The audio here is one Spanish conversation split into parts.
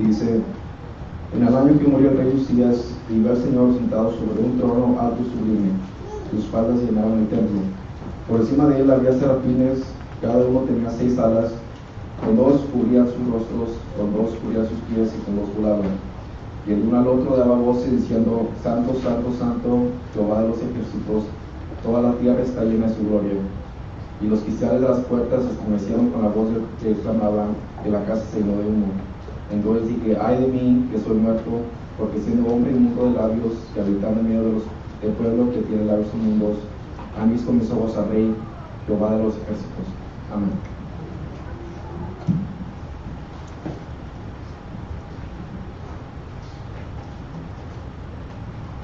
dice: en el año que murió el rey Usías, vi al Señor sentado sobre un trono alto y sublime, sus faldas llenaban el templo. Por encima de él había serafines, cada uno tenía 6 alas, con 2 cubrían sus rostros, con 2 cubrían sus pies y con 2 volaban. Y el uno al otro daba voces diciendo: Santo, Santo, Santo, Jehová de los ejércitos, toda la tierra está llena de su gloria. Y los quiciales de las puertas se estremecieron con la voz que clamaban, que la casa se llenó de humo. Entonces dije: ay de mí, que soy muerto, porque siendo hombre inmundo de labios, que habitando en medio del pueblo que tiene labios inmundos, han visto mis ojos al Rey, Jehová de los ejércitos. Amén.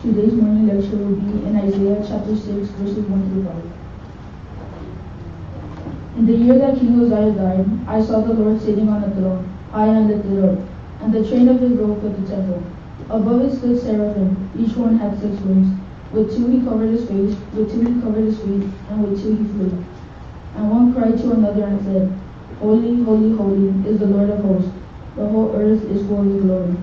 Today's morning lecture will be in Isaiah chapter 6, verses 1 through 5. In the year that King Uzziah died, I saw the Lord sitting on a throne, high and lifted up, and the train of his robe filled the temple. Above it stood seraphim, each one had 6 wings. With 2 he covered his face, with 2 he covered his feet, and with 2 he flew. And one cried to another and said, Holy, holy, holy is the Lord of hosts. The whole earth is full of his glory.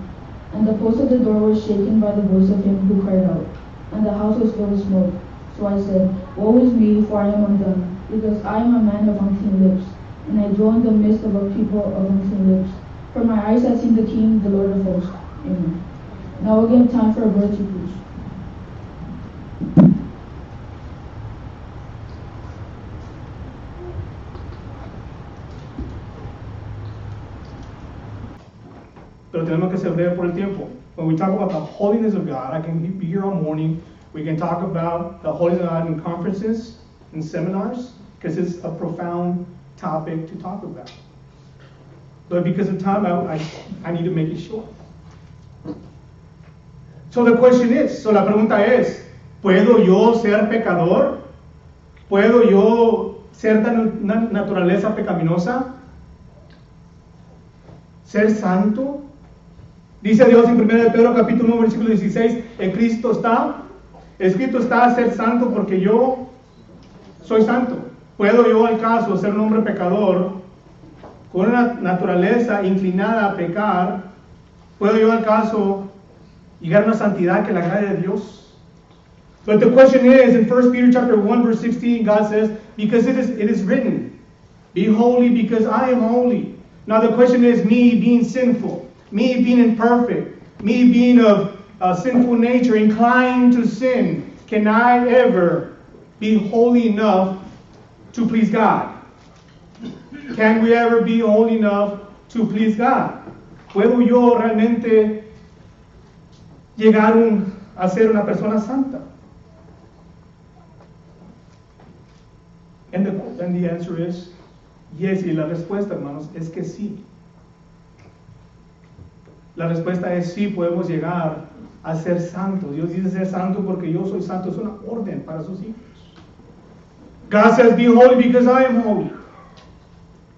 And the post of the door was shaken by the voice of him who cried out, and the house was filled with smoke. So I said, Woe is me, for I am undone, because I am a man of unclean lips, and I dwell in the midst of a people of unclean lips. For my eyes have seen the King, the Lord of hosts. Amen. Now we'll give time for a brother to preach. Pero tenemos que ser breve por el tiempo. When we talk about the holiness of God, I can be here all morning. We can talk about the holiness of God in conferences and seminars, because it's a profound topic to talk about. But because of time, I need to make it short. So the question is, la pregunta es, ¿puedo yo ser pecador? ¿Puedo yo ser de una naturaleza pecaminosa? ¿Ser santo? Dice Dios en 1 Pedro capítulo 1 versículo 16, escrito está ser santo porque yo soy santo. ¿Puedo yo al caso ser un hombre pecador con una naturaleza inclinada a pecar? ¿Puedo yo al caso llegar a una santidad que la agrade a Dios? But the question is, in 1 Peter chapter 1 verse 16, God says, because it is written, be holy because I am holy. Now the question is, me being sinful, me being imperfect, me being of a sinful nature, inclined to sin, can I ever be holy enough to please God? Can we ever be holy enough to please God? ¿Puedo yo realmente llegar a ser una persona santa? And the answer is yes, y la respuesta, hermanos, es que sí. La respuesta es sí, podemos llegar a ser santos. Dios dice ser santo porque yo soy santo. Es una orden para sus hijos. God says, be holy because I am holy.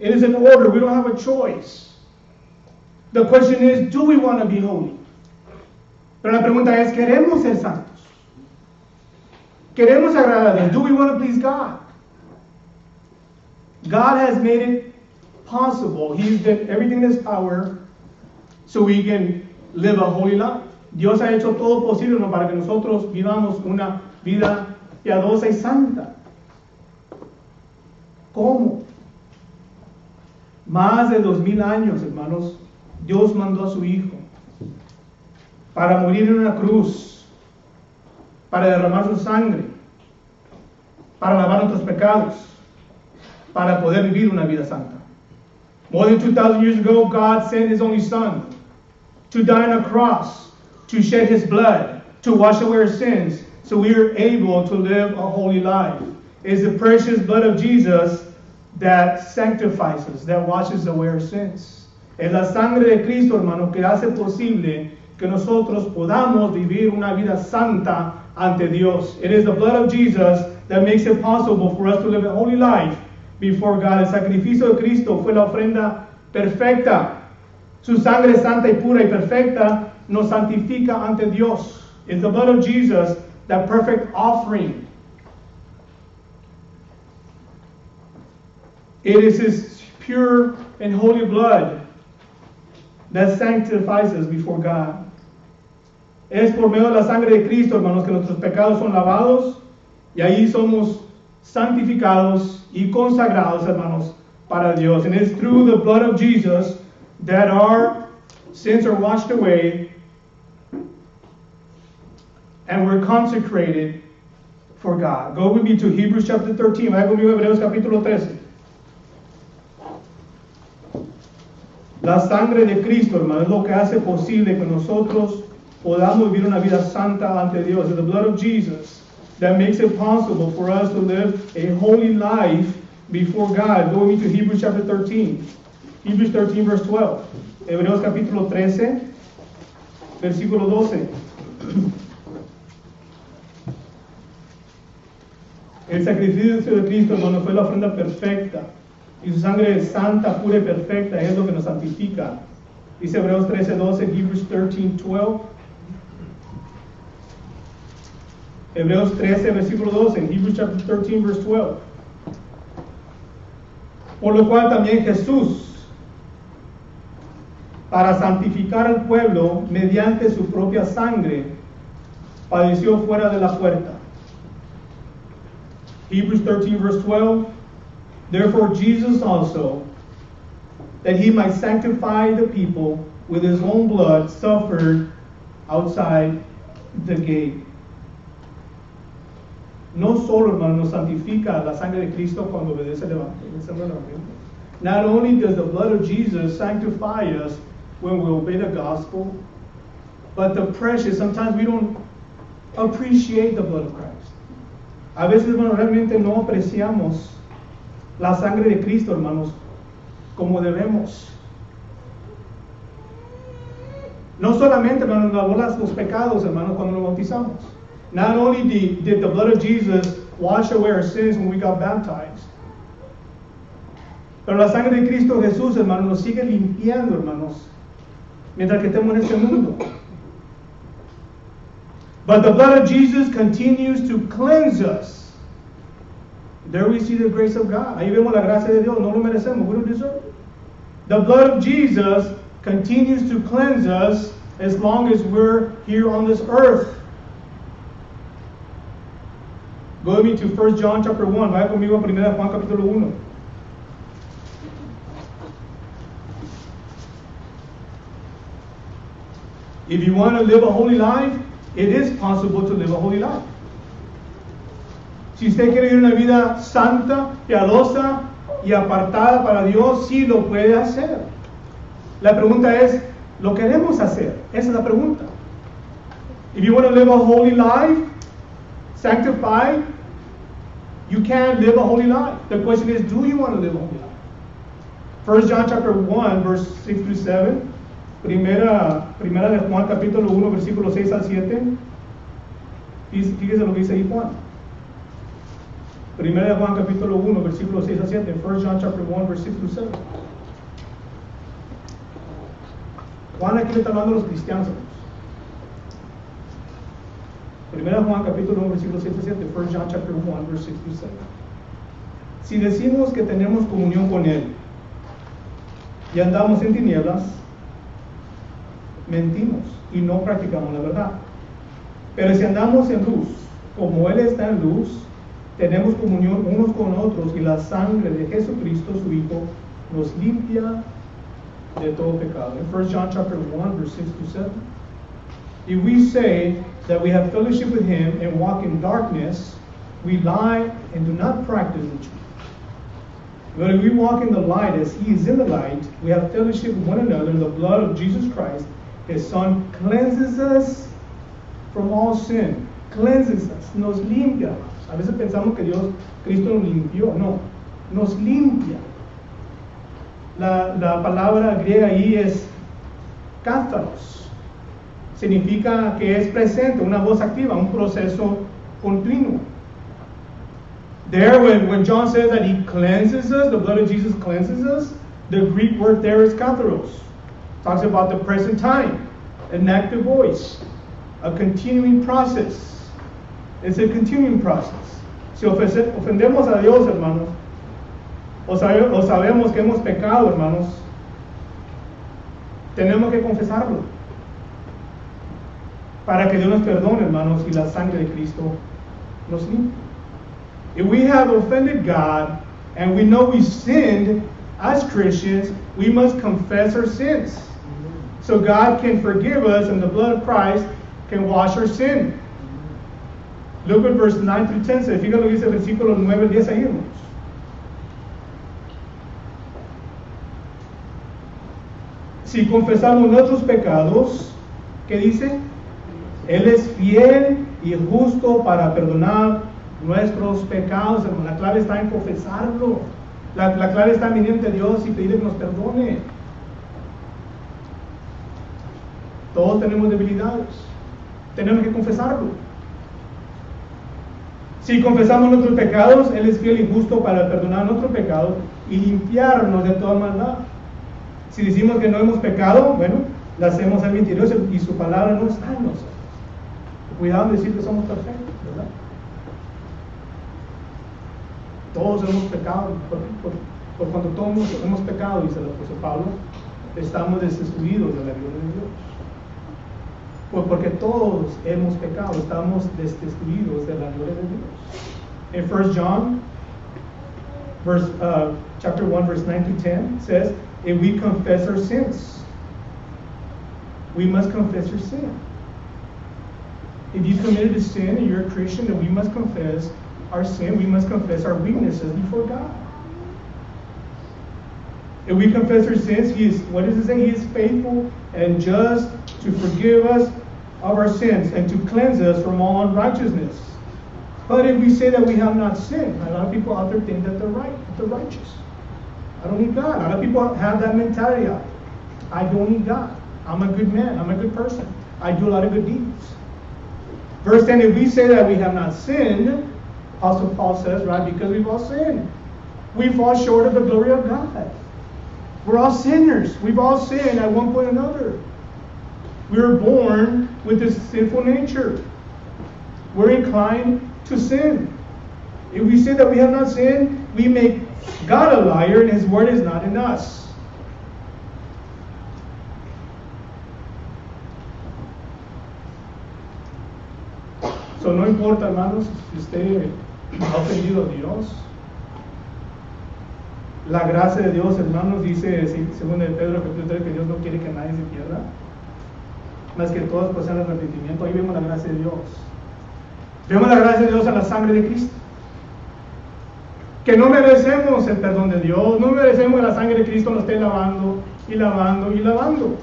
It is an order. We don't have a choice. The question is, do we want to be holy? Pero la pregunta es, ¿queremos ser santos? ¿Queremos agradar a Dios? Do we want to please God? God has made it possible. He's done everything in His power so we can live a holy life. Dios ha hecho todo posible para que nosotros vivamos una vida piadosa y santa. ¿Cómo? Más de 2000 años, hermanos, Dios mandó a su Hijo para morir en una cruz, para derramar su sangre, para lavar nuestros pecados, para poder vivir una vida santa. More than 2,000 years ago, God sent His only Son to die on a cross, to shed His blood, to wash away our sins, so we are able to live a holy life. It's the precious blood of Jesus that sanctifies us, that washes away our sins. Es la sangre de Cristo, hermano, que hace posible que nosotros podamos vivir una vida santa ante Dios. It is the blood of Jesus that makes it possible for us to live a holy life before God. El sacrificio de Cristo fue la ofrenda perfecta. Su sangre santa y pura y perfecta nos santifica ante Dios. It's the blood of Jesus, that perfect offering. It is His pure and holy blood that sanctifies us before God. Es por medio de la sangre de Cristo, hermanos, que nuestros pecados son lavados y ahí somos santificados y consagrados, hermanos, para Dios. And it's through the blood of Jesus that our sins are washed away and we're consecrated for God. Go with me to Hebrews chapter 13. Vaya conmigo a Hebreos capítulo 13. La sangre de Cristo, hermano, es lo que hace posible que nosotros podamos vivir una vida santa ante Dios. It's the blood of Jesus that makes it possible for us to live a holy life before God. Go with me to Hebrews chapter 13. Hebrews 13 verse 12. Hebreos capítulo 13, versículo 12. El sacrificio de Cristo, hermano, fue la ofrenda perfecta. Y su sangre es santa, pura y perfecta, es lo que nos santifica. Dice Hebreos 13, 12, Hebrews 13, 12. Hebreos 13, versículo 12, Hebrews chapter 13, verse 12. Por lo cual también Jesús, para santificar al pueblo mediante su propia sangre, padeció fuera de la puerta. Hebrews 13, verse 12. Therefore Jesus also, that he might sanctify the people with his own blood, suffered outside the gate. No solo, hermano, nos santifica la sangre de Cristo cuando obedece el Evangelio. Not only does the blood of Jesus sanctify us when we obey the gospel, but the precious, sometimes we don't appreciate the blood of Christ. A veces, hermano, realmente no apreciamos la sangre de Cristo, hermanos, como debemos. No solamente, hermanos, nos lavó los pecados, hermanos, cuando nos bautizamos. Not only did the blood of Jesus wash away our sins when we got baptized, pero la sangre de Cristo Jesús, hermanos, nos sigue limpiando, hermanos, mientras que estemos en este mundo. But the blood of Jesus continues to cleanse us. There we see the grace of God. Ahí vemos la gracia de Dios. No lo merecemos. We don't deserve it. The blood of Jesus continues to cleanse us as long as we're here on this earth. Go with me to 1 John chapter 1. Vaya conmigo a 1 Juan capítulo 1. If you want to live a holy life, it is possible to live a holy life. Si usted quiere vivir una vida santa, piadosa y apartada para Dios, sí lo puede hacer. La pregunta es, ¿lo queremos hacer? Esa es la pregunta. If you want to live a holy life, sanctified, you can live a holy life. The question is, do you want to live a holy life? 1 John chapter 1, verse 6 through 7. Primera de Juan capítulo 1, versículo 6 al 7. Fíjese lo que dice ahí Juan. Primera de Juan capítulo 1, versículo 6 al 7. 1 John chapter 1, verse 6 through 7. Juan aquí le está hablando a los cristianos. Primera de Juan capítulo 1, versículo 6 al 7. 1 John chapter 1, verse 6 through 7. Si decimos que tenemos comunión con Él y andamos en tinieblas, mentimos y no practicamos la verdad. Pero si andamos en luz, como Él está en luz, tenemos comunión unos con otros y la sangre de Jesucristo, su Hijo, nos limpia de todo pecado. In 1 John chapter 1, verse 6 to 7. If we say that we have fellowship with Him and walk in darkness, we lie and do not practice the truth. But if we walk in the light as He is in the light, we have fellowship with one another. The blood of Jesus Christ, His Son, cleanses us from all sin. Cleanses us, nos limpia. A veces pensamos que Cristo nos limpió. No, nos limpia. La palabra griega ahí es katharos. Significa que es presente, una voz activa, un proceso continuo. There, when John says that he cleanses us, the blood of Jesus cleanses us, the Greek word there is katharos. Talks about the present time, an active voice, a continuing process. Es el continuing process. Si ofendemos a Dios, hermanos, o sabemos que hemos pecado, hermanos, Tenemos que confesarlo para que Dios nos perdone, hermanos, y la sangre de Cristo nos limpie. If we have offended God and we know we sinned as Christians, we must confess our sins. So God can forgive us and the blood of Christ can wash our sin. Look what verse 9 through 10 says. Fíjate lo que dice el versículo 9 al 10 ahí, hermanos. Si confesamos nuestros pecados, ¿qué dice? Él es fiel y justo para perdonar nuestros pecados, hermano. La clave está en confesarlo. La clave está en venir ante Dios y pedirle que nos perdone. Todos tenemos debilidades. Tenemos que confesarlo. Si confesamos nuestros pecados, Él es fiel y justo para perdonar nuestros pecados y limpiarnos de toda maldad. Si decimos que no hemos pecado, bueno, le hacemos al mentiroso y su palabra no está en nosotros. Cuidado en decir que somos perfectos, ¿verdad? Todos hemos pecado, por cuanto todos hemos pecado, dice el apóstol Pablo, estamos destituidos de la gloria de Dios. Pues porque todos hemos pecado, estamos destituidos de la gloria de Dios. In 1 John, chapter 1, verse 9 to 10 says, if we confess our sins, we must confess our sin. If you committed a sin and you're a Christian, then we must confess our sin. We must confess our weaknesses before God. If we confess our sins, He is, what does it say? He is faithful and just to forgive us of our sins and to cleanse us from all unrighteousness. But if we say that we have not sinned, a lot of people out there think that they're right, that they're righteous. I don't need God. A lot of people have that mentality out there. I don't need God. I'm a good man. I'm a good person. I do a lot of good deeds. Verse 10, if we say that we have not sinned, Apostle Paul says, right, because we've all sinned. We fall short of the glory of God. We're all sinners. We've all sinned at one point or another. We were born with this sinful nature. We're inclined to sin. If we say that we have not sinned, we make God a liar and His word is not in us. So no importa, hermanos, si usted ha ofendido a Dios. La gracia de Dios, hermanos, dice según de Pedro capítulo 3 que Dios no quiere que nadie se pierda, más que todos pasen al arrepentimiento. Ahí vemos la gracia de Dios. Vemos la gracia de Dios en la sangre de Cristo. Que no merecemos el perdón de Dios, no merecemos que la sangre de Cristo nos esté lavando y lavando y lavando.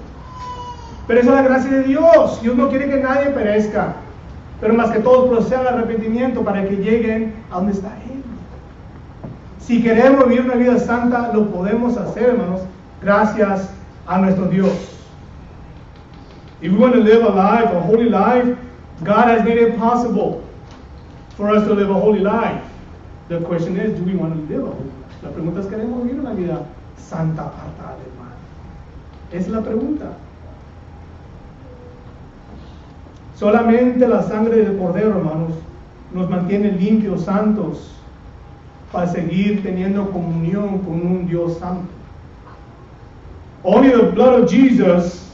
Pero esa es la gracia de Dios. Dios no quiere que nadie perezca, pero más que todos procedan al arrepentimiento para que lleguen a donde está Él. Si queremos vivir una vida santa, lo podemos hacer, hermanos, gracias a nuestro Dios. If we want to live a holy life, God has made it possible for us to live a holy life. The question is, do we want to live a holy life? La pregunta es, ¿queremos vivir una vida santa apartada del mal? Esa es la pregunta. Solamente la sangre del Cordero, hermanos, nos mantiene limpios, santos, para seguir teniendo comunión con un Dios santo. Only the blood of Jesus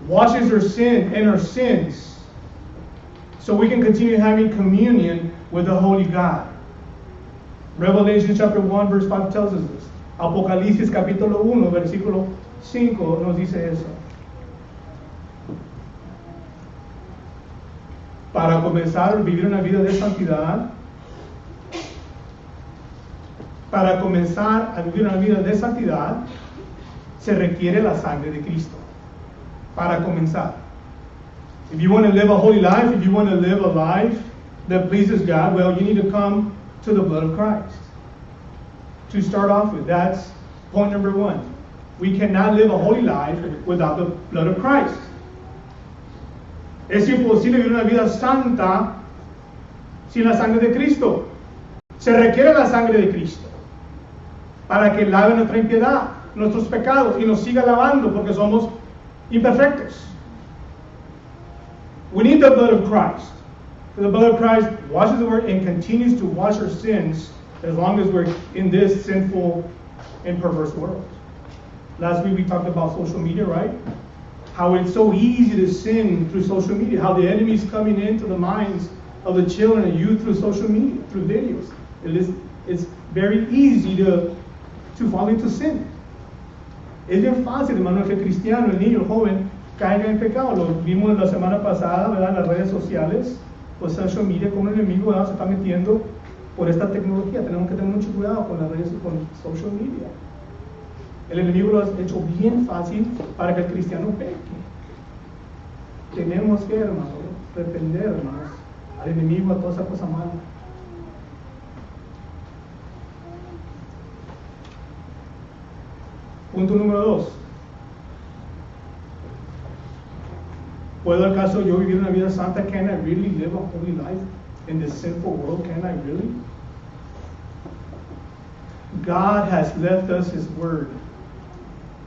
washes our sin and our sins, so we can continue having communion with the Holy God. Revelation chapter 1 verse 5 tells us this. Apocalipsis capítulo 1 versículo 5 nos dice eso. Para comenzar a vivir una vida de santidad, se requiere la sangre de Cristo. Para comenzar. If you want to live a holy life, if you want to live a life that pleases God, well, you need to come to the blood of Christ. To start off with, that's point number 1. We cannot live a holy life without the blood of Christ. Es imposible vivir una vida santa sin la sangre de Cristo. Se requiere la sangre de Cristo para que lave nuestra impiedad, nuestros pecados y nos siga lavando porque somos imperfectos. We need the blood of Christ. The blood of Christ washes the word and continues to wash our sins as long as we're in this sinful and perverse world. Last week we talked about social media, right? How it's so easy to sin through social media. How the enemy is coming into the minds of the children and youth through social media, through videos. It's very easy to fall into sin. Es bien fácil, hermano, que el cristiano, el niño, el joven, caiga en pecado. Lo vimos la semana pasada, ¿verdad? En las redes sociales, pues social media, como el enemigo, ¿verdad? Se está metiendo por esta tecnología. Tenemos que tener mucho cuidado con las redes, con social media. El enemigo lo ha hecho bien fácil para que el cristiano peque. Tenemos que, hermano, reprender, hermanos, al enemigo, a toda esa cosa mala. Punto número 2. ¿Puedo acaso yo vivir una vida santa? Can I really live a holy life in this sinful world? Can I really? God has left us His Word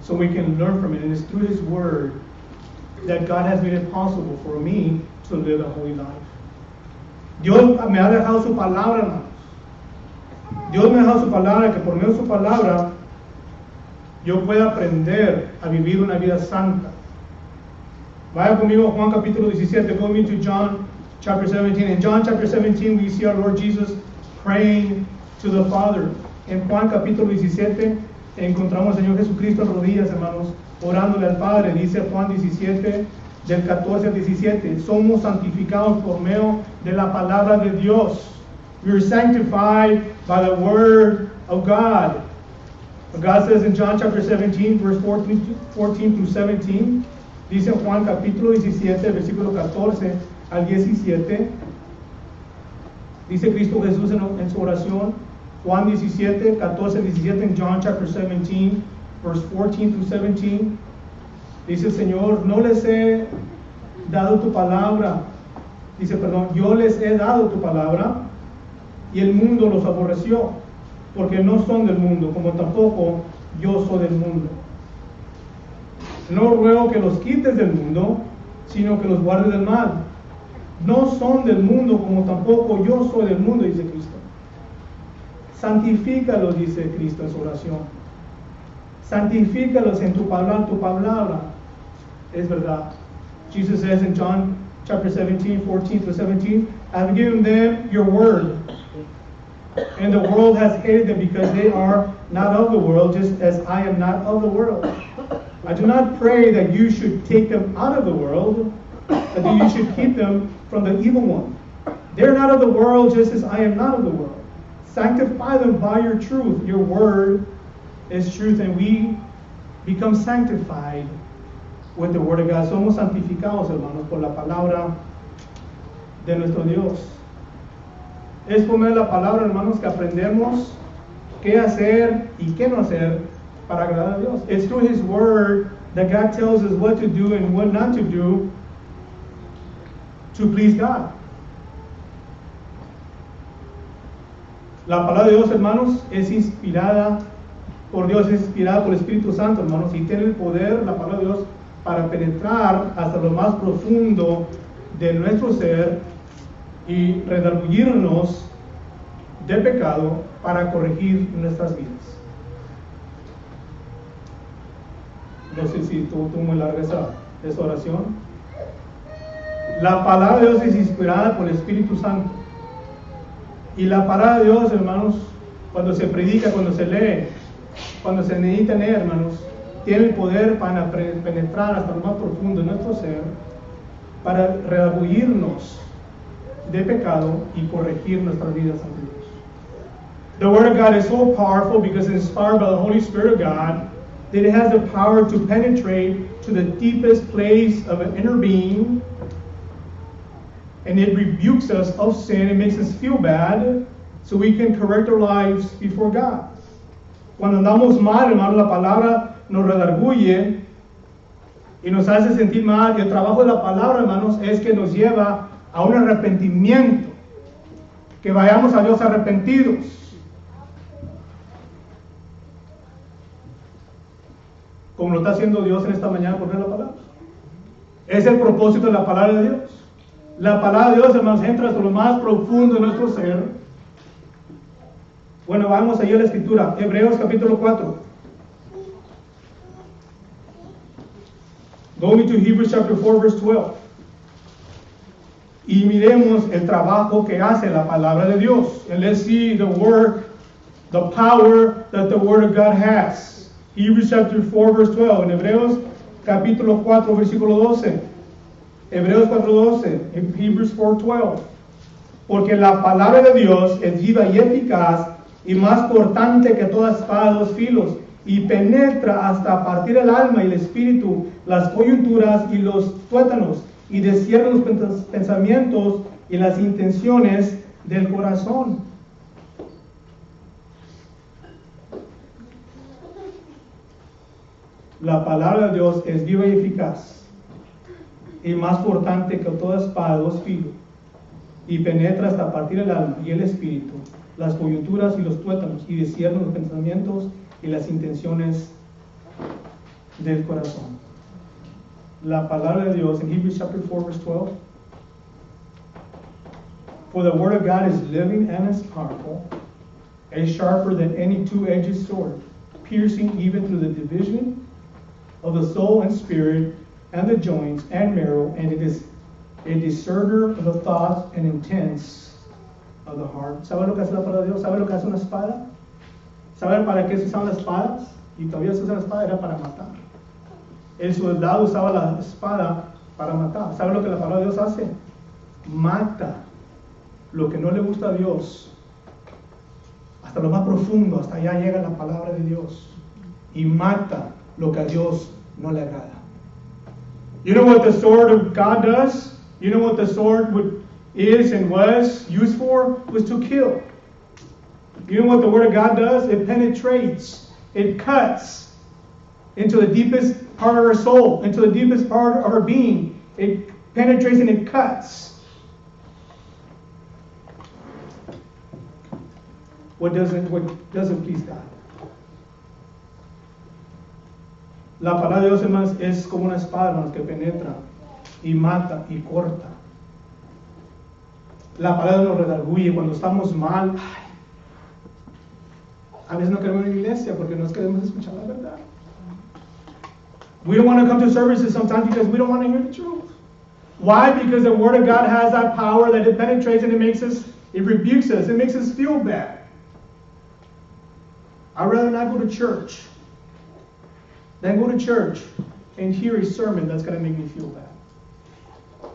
so we can learn from it. And it's through His Word that God has made it possible for me to live a holy life. Dios me ha dejado su palabra, hermanos. Dios me ha dejado su palabra, que por medio de su palabra yo pueda aprender a vivir una vida santa. Vaya conmigo a Juan capítulo 17. Go me to John chapter 17. In John chapter 17 we see our Lord Jesus praying to the Father. En Juan capítulo 17 encontramos al Señor Jesucristo en rodillas, hermanos, orándole al Padre. Dice Juan 17, del 14 al 17. Somos santificados por medio de la palabra de Dios. We are sanctified by the word of God. God says in John chapter 17, verse 14 through 17, dice Juan capítulo 17, versículo 14 al 17, dice Cristo Jesús en su oración, Juan 17, 14 al 17, en John chapter 17, verse 14 through 17, dice el Señor, no les he dado tu palabra, dice, perdón, yo les he dado tu palabra, y el mundo los aborreció, porque no son del mundo, como tampoco yo soy del mundo. No ruego que los quites del mundo, sino que los guardes del mal. No son del mundo, como tampoco yo soy del mundo, dice Cristo. Santifícalos, dice Cristo en su oración. Santifícalos en tu palabra es verdad. Jesus says in John chapter 17, 14 through 17, I've given them your word. And the world has hated them because they are not of the world, just as I am not of the world. I do not pray that you should take them out of the world, but that you should keep them from the evil one. They are not of the world, just as I am not of the world. Sanctify them by your truth. Your word is truth, and we become sanctified with the word of God. Somos santificados, hermanos, por la palabra de nuestro Dios. Es por medio de la palabra, hermanos, que aprendemos qué hacer y qué no hacer para agradar a Dios. It's through His Word that God tells us what to do and what not to do to please God. La palabra de Dios, hermanos, es inspirada por Dios, es inspirada por el Espíritu Santo, hermanos, y tiene el poder, la palabra de Dios, para penetrar hasta lo más profundo de nuestro ser y redarguirnos de pecado para corregir nuestras vidas. No sé si tú muy larga esa oración. La palabra de Dios es inspirada por el Espíritu Santo. Y la palabra de Dios, hermanos, cuando se predica, cuando se lee, cuando se necesita leer, hermanos, tiene el poder para penetrar hasta lo más profundo de nuestro ser, para redarguirnos de pecado y corregir nuestras vidas ante Dios. The Word of God is so powerful because it's inspired by the Holy Spirit of God that it has the power to penetrate to the deepest place of an inner being, and it rebukes us of sin. It makes us feel bad so we can correct our lives before God. Cuando andamos mal, hermano, la palabra nos redarguye y nos hace sentir mal. Y el trabajo de la palabra, hermanos, es que nos lleva a un arrepentimiento, que vayamos a Dios arrepentidos. Como lo está haciendo Dios en esta mañana por ver la palabra. Es el propósito de la palabra de Dios. La palabra de Dios, hermanos, entra hasta lo más profundo de nuestro ser. Bueno, vamos allá a la escritura. Hebreos capítulo 4. Go into Hebrews chapter 4, verse 12. Y miremos el trabajo que hace la palabra de Dios. And let's see the work, the power that the Word of God has. Hebrews chapter 4, verse 12. En Hebreos capítulo 4, versículo 12. Hebreos 4:12. En Hebrews 4:12. Porque la palabra de Dios es viva y eficaz y más cortante que toda espada de dos filos, y penetra hasta partir el alma y el espíritu, las coyunturas y los tuétanos, y descierra los pensamientos y las intenciones del corazón. La palabra de Dios es viva y eficaz y más cortante que toda espada de dos filos, y penetra hasta partir el alma y el espíritu, las coyunturas y los tuétanos, y descierra los pensamientos y las intenciones del corazón. La palabra de Dios en Hebrews chapter 4 verse 12. For the word of God is living and is powerful, and sharper than any two-edged sword, piercing even through the division of the soul and spirit, and the joints and marrow, and it is a discerner of the thoughts and intents of the heart. ¿Sabe lo que hace la palabra de Dios? ¿Sabe lo que hace una espada? ¿Saben para qué se usaban las espadas? Y todavía se usa la espada, era para matar. El soldado usaba la espada para matar. ¿Sabe lo que la palabra de Dios hace? Mata lo que no le gusta a Dios. Hasta lo más profundo, hasta allá llega la palabra de Dios. Y mata lo que a Dios no le agrada. You know what the sword of God does? You know what the sword is and was used for? Was to kill. You know what the Word of God does? It penetrates. It cuts into the deepest part of our soul, into the deepest part of our being. It penetrates and it cuts. What doesn't please God? La palabra de Dios, hermanos, es como una espada, hermanos, que penetra y mata y corta. La palabra nos redarguye cuando estamos mal. A veces no queremos ir a la iglesia porque no queremos escuchar la verdad. We don't want to come to services sometimes because we don't want to hear the truth. Why? Because the Word of God has that power that it penetrates and it rebukes us, it makes us feel bad. I'd rather not go to church than go to church and hear a sermon that's going to make me feel bad.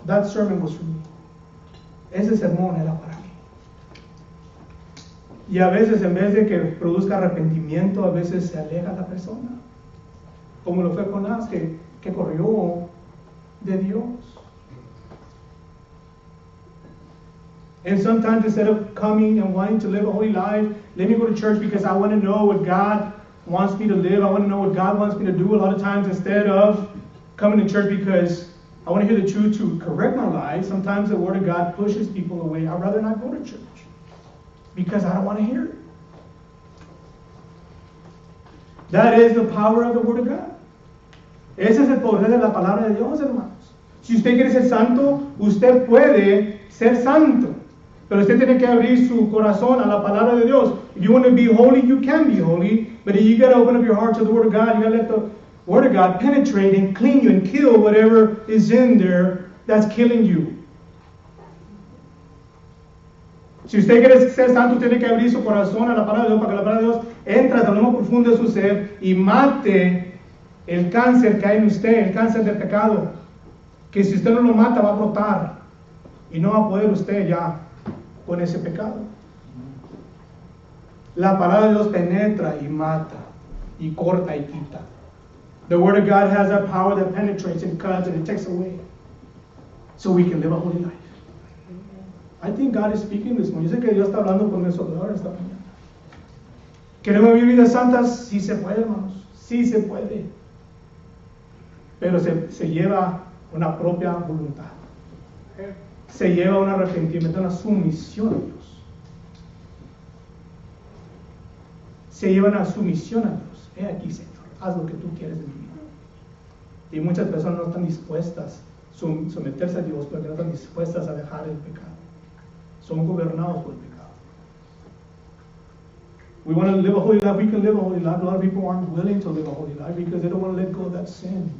That sermon was for me. Ese sermón era para mí. Y a veces, en vez de que produzca arrepentimiento, a veces se aleja la persona. Como lo fue Jonás, que corrió de Dios. And sometimes instead of coming and wanting to live a holy life, let me go to church because I want to know what God wants me to live. I want to know what God wants me to do. A lot of times instead of coming to church because I want to hear the truth to correct my life, sometimes the Word of God pushes people away. I'd rather not go to church because I don't want to hear it. That is the power of the Word of God. Ese es el poder de la palabra de Dios, hermanos. Si usted quiere ser santo, usted puede ser santo. Pero usted tiene que abrir su corazón a la palabra de Dios. If you want to be holy, you can be holy. But you got to open up your heart to the Word of God. You got to let the Word of God penetrate and clean you and kill whatever is in there that's killing you. Si usted quiere ser santo, tiene que abrir su corazón a la palabra de Dios para que la palabra de Dios entre hasta lo más profundo de su ser y mate el cáncer que hay en usted, el cáncer del pecado. Que si usted no lo mata, va a brotar y no va a poder usted ya con ese pecado. La palabra de Dios penetra y mata y corta y quita. The Word of God has that power that penetrates and cuts and it takes away so we can live a holy life. I think God is speaking this morning. Yo sé que Dios está hablando con nosotros esta mañana. ¿Queremos vivir vidas santas? Sí se puede, hermanos. Sí se puede. Pero se lleva una propia voluntad. Se lleva un arrepentimiento, una sumisión a Dios. Se lleva una sumisión a Dios. He aquí, Señor, haz lo que tú quieres de mi vida. Y muchas personas no están dispuestas a someterse a Dios porque no están dispuestas a dejar el pecado. Son gobernados por el pecado. We want to live a holy life. We can live a holy life. A lot of people aren't willing to live a holy life because they don't want to let go of that sin.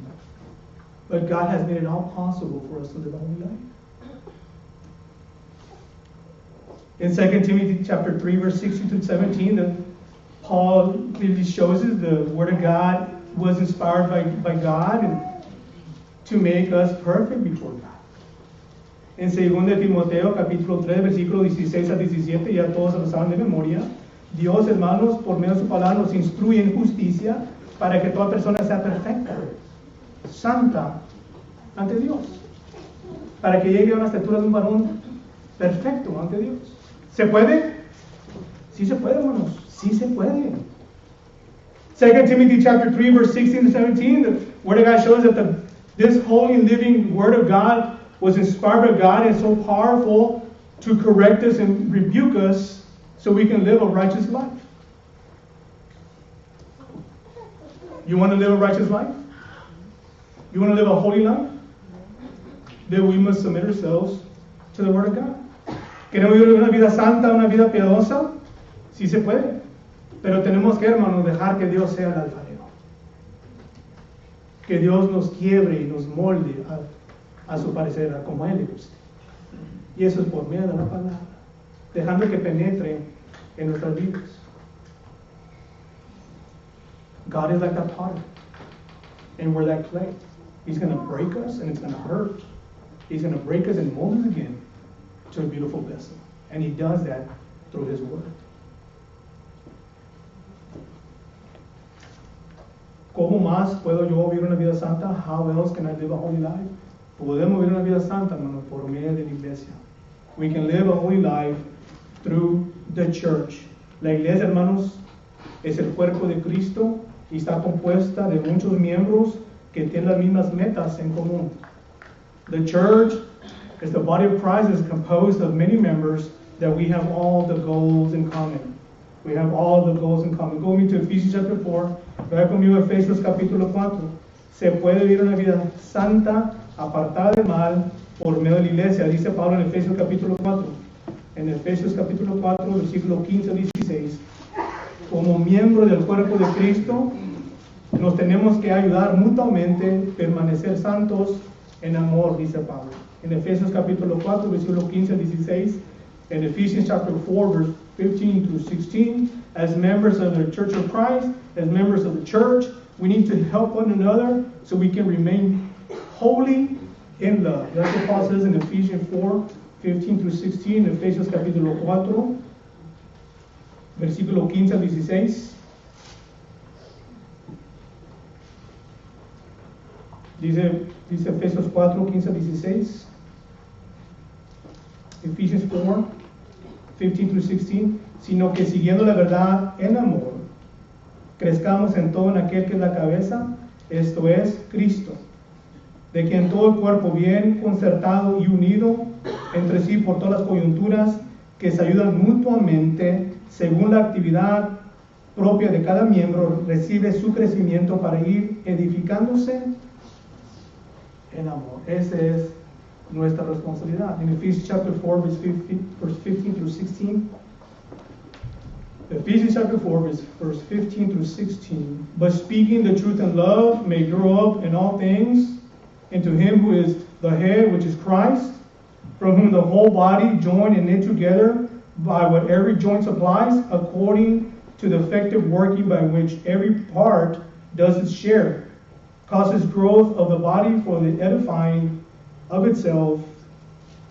But God has made it all possible for us to live a holy life. In 2 Timothy chapter 3, verse 16 to 17, Paul clearly shows us the Word of God was inspired by God and to make us perfect before God. En 2 Timoteo capítulo 3, versículo 16 a 17, ya todos lo saben de memoria, Dios, hermanos, por medio de su palabra nos instruye en justicia para que toda persona sea perfecta, santa ante Dios, para que llegue a una estatura de un varón perfecto ante Dios. ¿Se puede? Sí se puede, hermanos. Sí se puede. 2 Timothy chapter 3, verse 16 to 17, the Word of God shows that this holy living Word of God was inspired by God and so powerful to correct us and rebuke us so we can live a righteous life. You want to live a righteous life? You want to live a holy life? Then we must submit ourselves to the Word of God. ¿Queremos vivir una vida santa, una vida piadosa? Sí se puede. Pero tenemos que, hermanos, dejar que Dios sea el alfarero. Que Dios nos quiebre y nos molde a su parecer, a como a Él le guste. Y eso es por medio de la palabra. Dejando que penetre en nuestras vidas. God is like that potter. And we're that clay. He's going to break us and it's going to hurt. He's going to break us and mold us again to a beautiful vessel. And He does that through His Word. ¿Cómo más puedo yo vivir una vida santa? How else can I live a holy life? Podemos vivir una vida santa, hermano, por medio de la iglesia. We can live a holy life through the church. La iglesia, hermanos, es el cuerpo de Cristo y está compuesta de muchos miembros que tienen las mismas metas en común. The church is the body of Christ is composed of many members that we have all the goals in common. We have all the goals in common. Go with me to Ephesians chapter 4. Vaya conmigo a Efesios capítulo 4. Se puede vivir una vida santa, apartada del mal, por medio de la iglesia. Dice Pablo en Efesios capítulo 4. En Efesios capítulo 4, versículo 15 a 16. Como miembro del cuerpo de Cristo, nos tenemos que ayudar mutuamente, permanecer santos en amor, dice Pablo. En Efesios capítulo 4, versículo 15 a 16. In Ephesians chapter 4, verse 15 through 16, as members of the Church of Christ, as members of the church, we need to help one another so we can remain holy in love. That's what Paul says in Ephesians 4, 15 through 16, Efesios capítulo 4, versículo 15 a 16. Dice Efesios 4, 15 a 16. Ephesians 4, 15 through 16, sino que siguiendo la verdad en amor, crezcamos en todo en aquel que es la cabeza, esto es Cristo, de quien todo el cuerpo bien concertado y unido entre sí por todas las coyunturas que se ayudan mutuamente según la actividad propia de cada miembro, recibe su crecimiento para ir edificándose en amor. Ese es nuestra responsabilidad. In Ephesians chapter 4, verse 15 through 16. Ephesians chapter 4, verse 15 through 16. But speaking the truth in love may grow up in all things into Him who is the head, which is Christ, from whom the whole body joined and knit together by what every joint supplies, according to the effective working by which every part does its share, causes growth of the body for the edifying of itself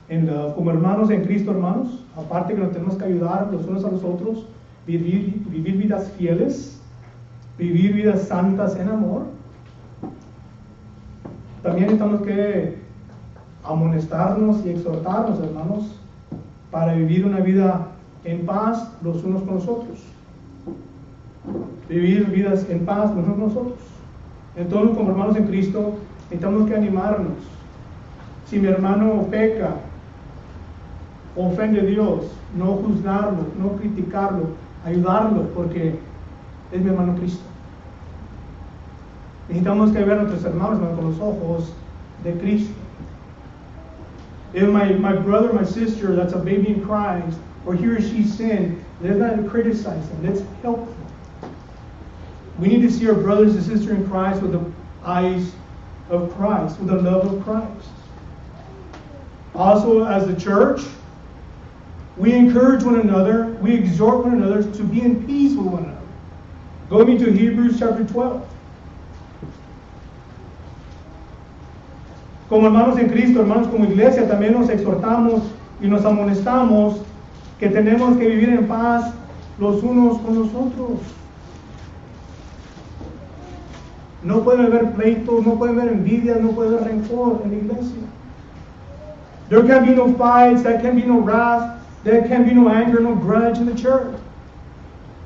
in love. Como hermanos en Cristo, hermanos, aparte que nos tenemos que ayudar los unos a los otros, vivir vidas fieles, vivir vidas santas en amor, también tenemos que amonestarnos y exhortarnos, hermanos, para vivir una vida en paz los unos con los otros. Vivir vidas en paz los unos con los otros. Entonces, como hermanos en Cristo, necesitamos que animarnos. Si mi hermano peca, ofende a Dios, no juzgarlo, no criticarlo, ayudarlo, porque es mi hermano Cristo. Necesitamos que ver a nuestros hermanos con los ojos de Cristo. If my brother, my sister, that's a baby in Christ, or he or she sinned, let's not criticize them. Let's help them. We need to see our brothers and sisters in Christ with the eyes of Christ, with the love of Christ. Also, as the church, we encourage one another, we exhort one another to be in peace with one another. Go with me to Hebrews chapter 12. Como hermanos en Cristo, hermanos como iglesia, también nos exhortamos y nos amonestamos que tenemos que vivir en paz los unos con los otros. No puede haber pleitos, no puede haber envidia, no puede haber rencor en la iglesia. There can be no fights, there can be no wrath, there can be no anger, no grudge in the church.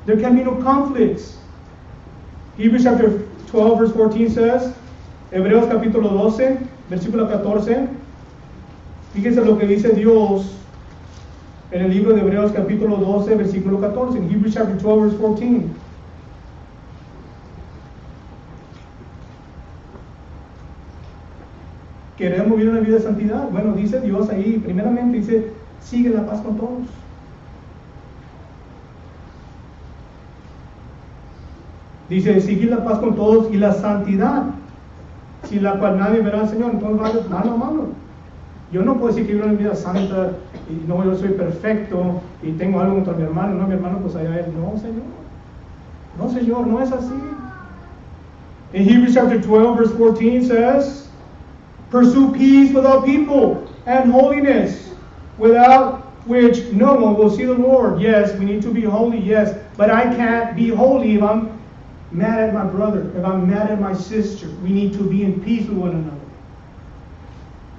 There can be no conflicts. Hebrews chapter 12 verse 14 says, Hebreos capítulo 12, versículo 14, fíjense lo que dice Dios en el libro de Hebreos capítulo 12, versículo 14, en Hebrews chapter 12 verse 14. Queremos vivir una vida de santidad. Bueno, dice Dios ahí, primeramente dice, sigue la paz con todos. Dice, seguir la paz con todos y la santidad, sin la cual nadie verá al Señor. Entonces, mano, yo no puedo decir que vivo una vida santa y no, yo soy perfecto y tengo algo contra mi hermano. No, mi hermano, pues allá él. No, Señor. No, Señor, no es así. In Hebrews chapter 12, verse 14 says, pursue peace with all people and holiness, without which no one will see the Lord. Yes, we need to be holy, yes, but I can't be holy if I'm mad at my brother, if I'm mad at my sister. We need to be in peace with one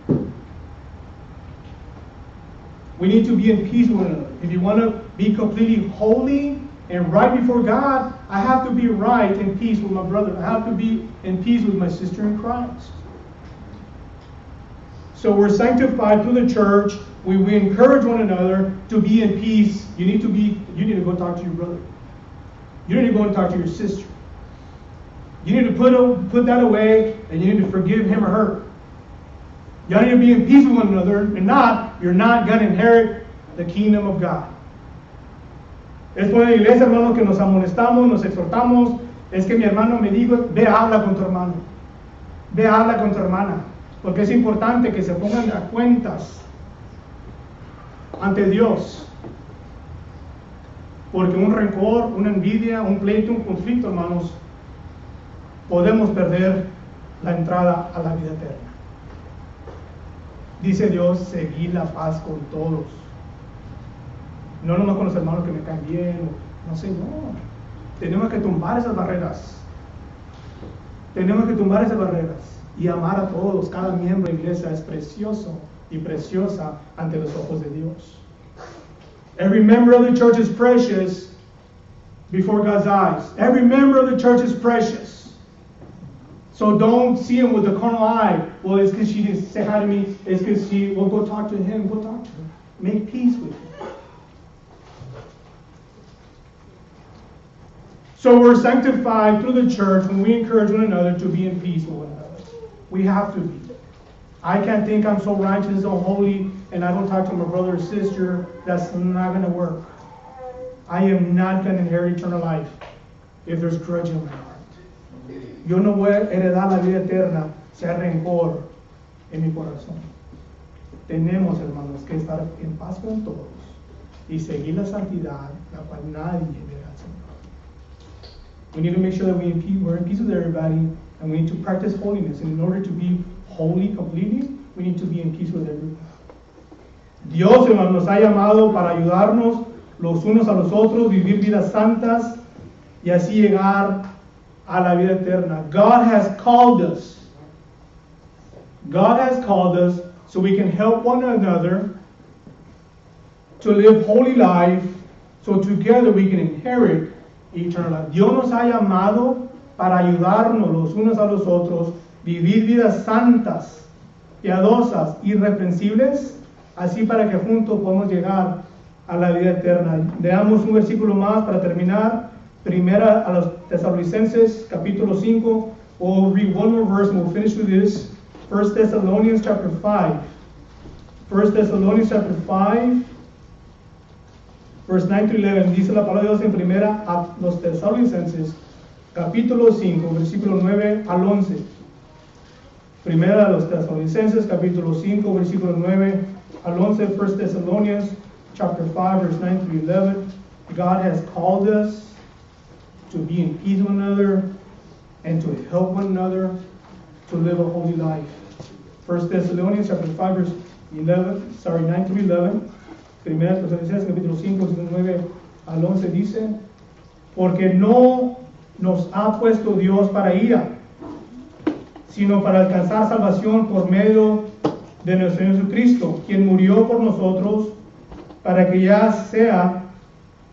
another. We need to be in peace with one another. If you want to be completely holy and right before God, I have to be right in peace with my brother. I have to be in peace with my sister in Christ. So we're sanctified through the church. We encourage one another to be in peace. You need to go talk to your brother. You need to go and talk to your sister. You need to put that away, and you need to forgive him or her. You need to be in peace with one another. If not, you're not going to inherit the kingdom of God. Es por la iglesia, hermanos, que nos amonestamos, nos exhortamos. Es que mi hermano me dijo, ve, habla con tu hermano. Ve, habla con tu hermana. Porque es importante que se pongan a cuentas ante Dios. Porque un rencor, una envidia, un pleito, un conflicto, hermanos, podemos perder la entrada a la vida eterna. Dice Dios, seguir la paz con todos. No nomás con los hermanos que me caen bien. No, Señor. Tenemos que tumbar esas barreras. Tenemos que tumbar esas barreras. Y amar a todos. Cada miembro de la iglesia es precioso y preciosa ante los ojos de Dios. Every member of the church is precious before God's eyes. Every member of the church is precious. So don't see him with the carnal eye. Well, it's because she didn't say hi to me. It's because she, well, go talk to him. Go talk to him. Make peace with him. So we're sanctified through the church when we encourage one another to be in peace with one another. We have to be. I can't think I'm so righteous, so holy, and I don't talk to my brother or sister. That's not going to work. I am not going to inherit eternal life if there's grudge in my heart. Yo no voy a heredar la vida eterna si hay rencor en mi corazón. Tenemos, hermanos, que estar en paz con todos y seguir la santidad, la cual nadie verá al Señor. We need to make sure that we're in peace with everybody. And we need to practice holiness. And in order to be holy completely, we need to be in peace with everyone. Dios, hermanos, nos ha llamado para ayudarnos los unos a los otros, vivir vidas santas y así llegar a la vida eterna. God has called us. God has called us so we can help one another to live holy life, so together we can inherit eternal life. Dios nos ha llamado para ayudarnos los unos a los otros, vivir vidas santas, piadosas, irreprensibles, así para que juntos podamos llegar a la vida eterna. Leamos un versículo más para terminar. Primera a los Tesalonicenses, capítulo 5. We'll read one more verse and we'll finish with this. 1 Thessalonians chapter 5. 1 Thessalonians chapter 5, verse 9 to 11. Dice la palabra de Dios en primera a los Tesalonicenses, capítulo 5, versículo 9 al 11. Primera a los Tesalonicenses, capítulo 5, versículo 9 al 11, 1 Thessalonians, chapter 5, verse 9 through 11. God has called us to be in peace with one another and to help one another to live a holy life. 1 Thessalonians, chapter 5, verse 9 through 11. Primera Tesalonicenses, capítulo 5, versículo 9 al 11 dice, porque no nos ha puesto Dios para ira, sino para alcanzar salvación por medio de nuestro Señor Jesucristo, quien murió por nosotros, para que ya sea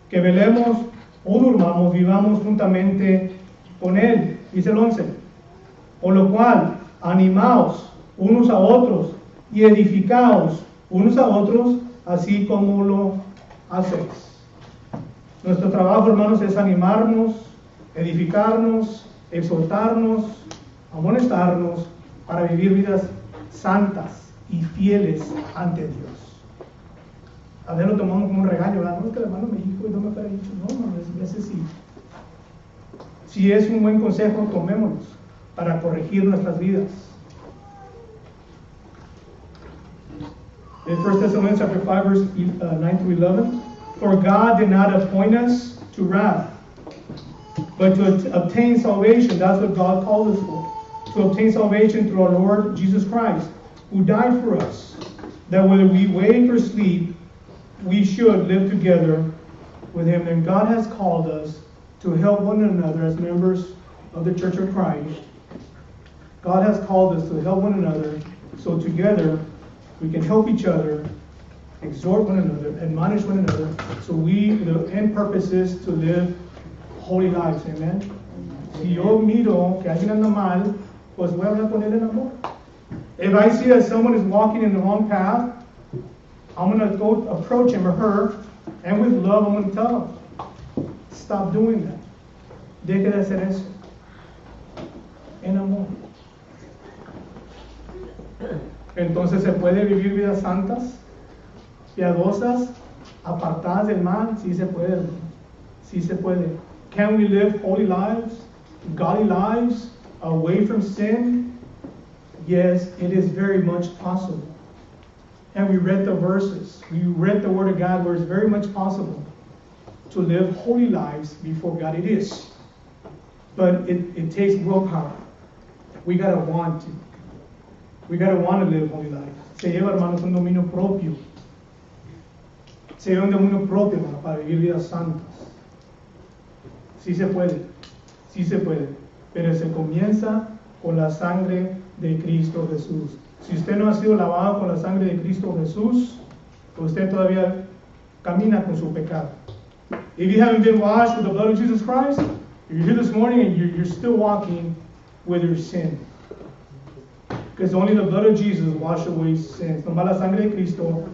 que velemos o durmamos, vivamos juntamente con Él. Dice el 11, por lo cual, animaos unos a otros y edificaos unos a otros, así como lo hacéis. Nuestro trabajo, hermanos, es animarnos, edificarnos, exhortarnos, amonestarnos para vivir vidas santas y fieles ante Dios. A veces lo tomamos como un regaño, ¿verdad? No, es que el hermano me dijo y no me hubiera dicho. No, a veces sí. Si es un buen consejo, tomémoslos para corregir nuestras vidas. In 1 Thessalonians chapter 5, verse 9 through 11, for God did not appoint us to wrath, but to obtain salvation. That's what God called us for. To obtain salvation through our Lord Jesus Christ, who died for us, that whether we wake or sleep, we should live together with Him. And God has called us to help one another as members of the Church of Christ. God has called us to help one another, so together we can help each other, exhort one another, admonish one another, so the end purpose is to live holy lives. Amen. Si yo miro que alguien anda mal, pues voy a hablar con él en amor. If I see that someone is walking in the wrong path, I'm going to go approach him or her, and with love, I'm going to tell them, stop doing that. Deje de hacer eso. En amor. Entonces, ¿se puede vivir vidas santas, piadosas, apartadas del mal? Sí se puede, hermano. Sí se puede. Can we live holy lives, godly lives, away from sin? Yes, it is very much possible. And we read the verses. We read the Word of God where it's very much possible to live holy lives before God. It is. But it takes willpower. We got to want to. We got to want to live holy lives. Se lleva, hermanos, un dominio propio. Se lleva un dominio propio, hermano, para vivir vidas santas. Sí se puede. Sí se puede. Pero se comienza con la sangre de Cristo Jesús. Si usted no ha sido lavado con la sangre de Cristo Jesús, usted todavía camina con su pecado. If you haven't been washed with the blood of Jesus Christ, if you're here this morning and you're still walking with your sin. Because only the blood of Jesus washes away sins. Nomás la sangre de Cristo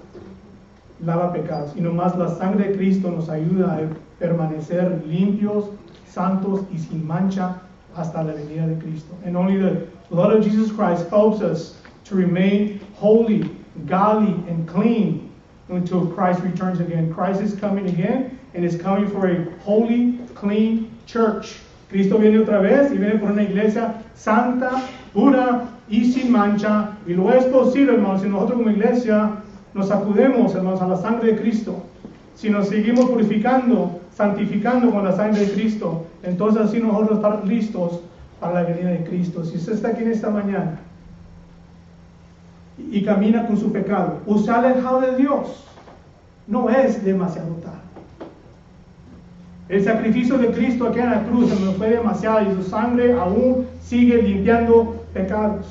lava pecados. Y nomás la sangre de Cristo nos ayuda a permanecer limpios, santos y sin mancha hasta la venida de Cristo. And only the blood of Jesus Christ helps us to remain holy, godly, and clean until Christ returns again. Christ is coming again, and is coming for a holy, clean church. Cristo viene otra vez y viene por una iglesia santa, pura y sin mancha. Y lo es posible, hermanos, si nosotros como iglesia nos acudemos, hermanos, a la sangre de Cristo. Si nos seguimos purificando, santificando con la sangre de Cristo, entonces así nosotros estamos listos para la venida de Cristo. Si usted está aquí en esta mañana y camina con su pecado, o se ha alejado de Dios, no es demasiado tarde. El sacrificio de Cristo aquí en la cruz se nos fue demasiado y su sangre aún sigue limpiando pecados.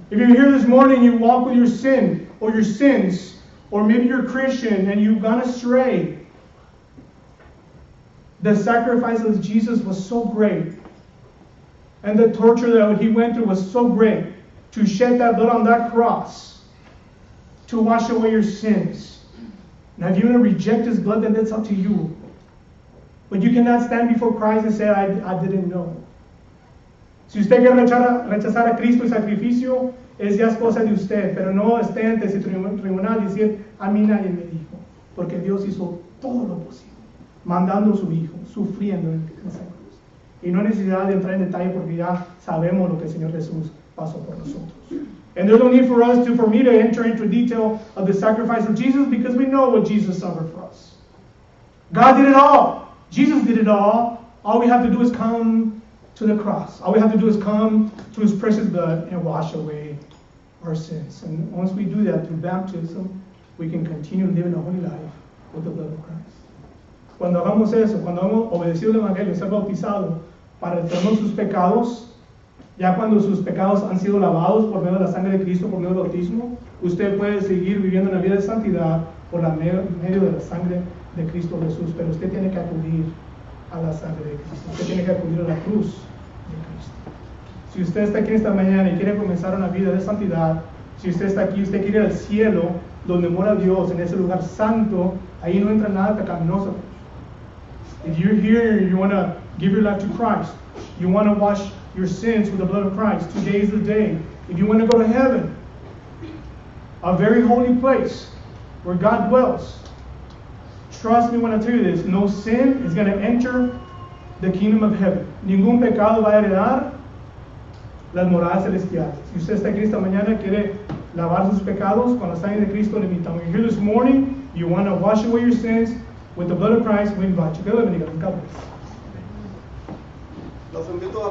If you're here this morning and you walk with your sin or your sins, or maybe you're a Christian and you've gone astray, the sacrifice of Jesus was so great, and the torture that He went through was so great, to shed that blood on that cross, to wash away your sins. Now, if you want to reject His blood, then that's up to you. But you cannot stand before Christ and say, I didn't know. Si usted quiere rechazar a Cristo y sacrificio, es ya cosa de usted, pero no esté ante ese tribunal y decir, a mí nadie me dijo, porque Dios hizo todo lo posible, mandando a su Hijo, sufriendo en esa cruz. Y no hay necesidad de entrar en detalle porque ya sabemos lo que el Señor Jesús pasó por nosotros. And there's no need for me to enter into detail of the sacrifice of Jesus, because we know what Jesus suffered for us. God did it all. Jesus did it all. All we have to do is come to the cross. All we have to do is come to His precious blood and wash away our sins. And once we do that through baptism, we can continue living a holy life with the blood of Christ. Cuando hagamos eso, cuando hemos obedecido el Evangelio, ser bautizado para el perdón de sus pecados, ya cuando sus pecados han sido lavados por medio de la sangre de Cristo, por medio del bautismo, usted puede seguir viviendo una vida de santidad por medio de la sangre de Cristo Jesús. Pero usted tiene que acudir a la sangre de Cristo. Usted tiene que acudir a la cruz de Cristo. Si usted está aquí esta mañana y quiere comenzar una vida de santidad, si usted está aquí, usted quiere ir al cielo, donde mora Dios, en ese lugar santo, ahí no entra nada pecaminoso. If you're here and you want to give your life to Christ, you want to wash your sins with the blood of Christ, today is the day. If you want to go to heaven, a very holy place where God dwells, trust me when I tell you this, no sin is going to enter the kingdom of heaven. Ningún pecado va a heredar las moradas celestiales. Si usted está aquí esta mañana, quiere lavar sus pecados con la sangre de Cristo, le invitamos. You're here this morning, you want to wash away your sins with the blood of Christ, we invite you. Que Dios le bendiga. God bless. Los invito a